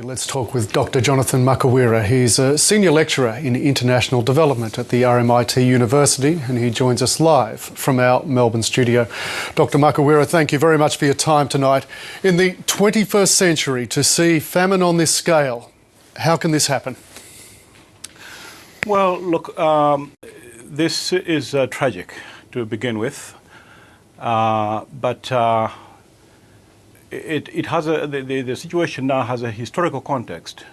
Let's talk with Dr. Jonathan Mukuwira. He's a senior lecturer in international development at the RMIT University, and he joins us live from our Melbourne studio. Dr. Mukuwira, thank you very much for your time tonight. In the 21st century, to see famine on this scale, how can this happen? Well, look, this is tragic to begin with, but it has the situation now has a historical context,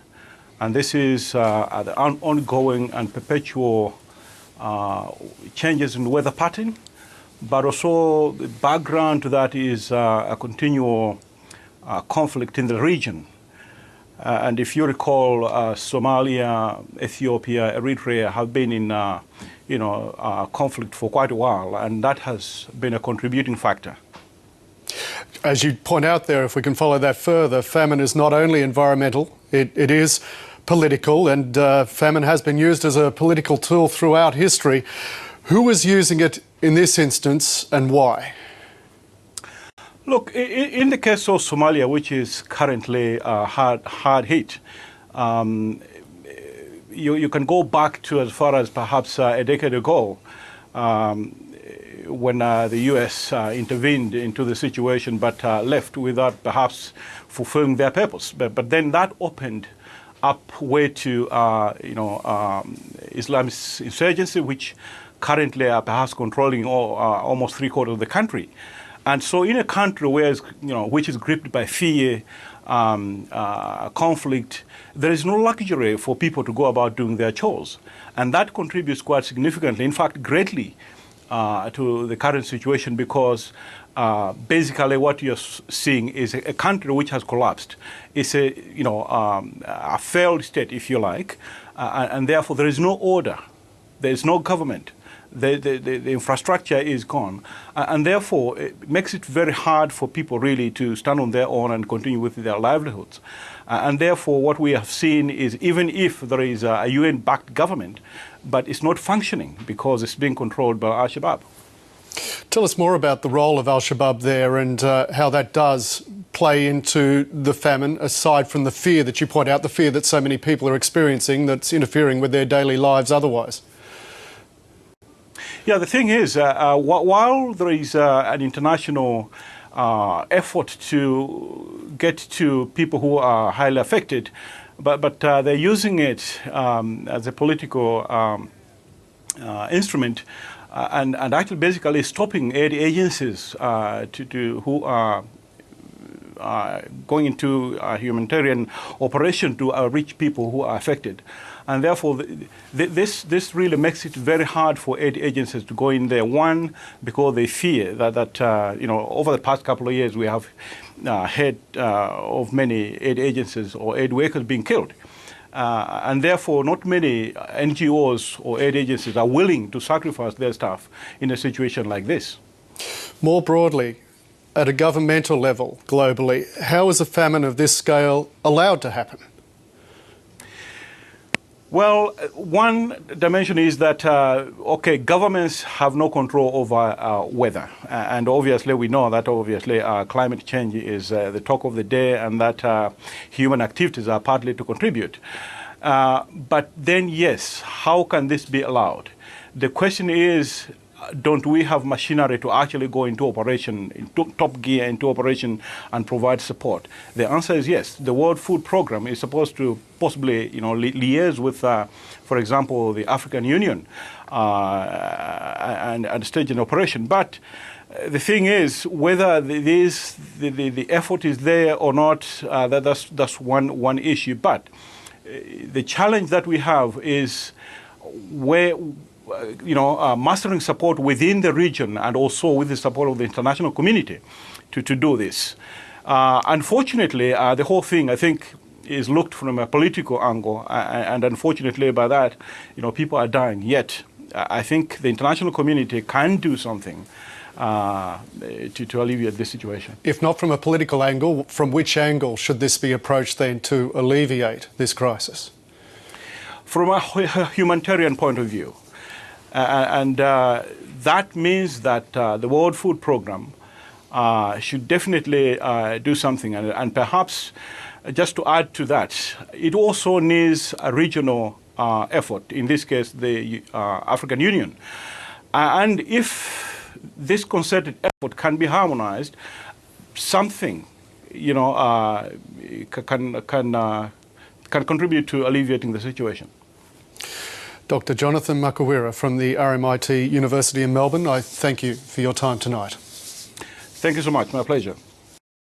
and this is the ongoing and perpetual changes in the weather pattern, but also the background to that is a continual conflict in the region. And if you recall, Somalia, Ethiopia, Eritrea have been in conflict for quite a while, and that has been a contributing factor. As you point out there, if we can follow that further, famine is not only environmental, it is political, and famine has been used as a political tool throughout history. Who is using it in this instance and why? Look, in the case of Somalia, which is currently hard hit, you can go back to as far as perhaps a decade ago, when the U.S. intervened into the situation, but left without perhaps fulfilling their purpose. But then that opened up way to Islamist insurgency, which currently are perhaps controlling almost 3/4 of the country. And so, in a country where which is gripped by fear, conflict, there is no luxury for people to go about doing their chores, and that contributes quite significantly, in fact, greatly. To the current situation, because basically what you're seeing is a country which has collapsed. It's a failed state, if you like, and therefore there is no order, there is no government, the infrastructure is gone, and therefore it makes it very hard for people really to stand on their own and continue with their livelihoods. And therefore what we have seen is, even if there is a UN-backed government, but it's not functioning because it's being controlled by Al-Shabaab. Tell us more about the role of Al-Shabaab there and how that does play into the famine, aside from the fear that you point out, the fear that so many people are experiencing that's interfering with their daily lives otherwise. Yeah, the thing is, while there is an international effort to get to people who are highly affected, but they're using it as a political instrument, and actually basically stopping aid agencies who are going into a humanitarian operation to reach people who are affected. And therefore, this really makes it very hard for aid agencies to go in there. One, because they fear that over the past couple of years we have heard of many aid agencies or aid workers being killed. And therefore, not many NGOs or aid agencies are willing to sacrifice their staff in a situation like this. More broadly, at a governmental level globally, how is a famine of this scale allowed to happen? Well, one dimension is that, governments have no control over weather. And obviously, we know that climate change is the talk of the day, and that human activities are partly to contribute. But then, yes, how can this be allowed? The question is, don't we have machinery to actually go into operation, into top gear, into operation and provide support? The answer is yes. The World Food Programme is supposed to possibly, liaise with, for example, the African Union and stage an operation. But the thing is, whether the effort is there or not, that's one issue. But the challenge that we have is where mastering support within the region and also with the support of the international community to do this. Unfortunately, the whole thing, I think, is looked from a political angle, and unfortunately by that, people are dying. Yet, I think the international community can do something to alleviate this situation. If not from a political angle, from which angle should this be approached then to alleviate this crisis? From a humanitarian point of view. That means that the World Food Programme should definitely do something, and perhaps just to add to that, it also needs a regional effort, in this case the African Union. And if this concerted effort can be harmonized, something, can contribute to alleviating the situation. Dr. Jonathan Mukuwira from the RMIT University in Melbourne, I thank you for your time tonight. Thank you so much. My pleasure.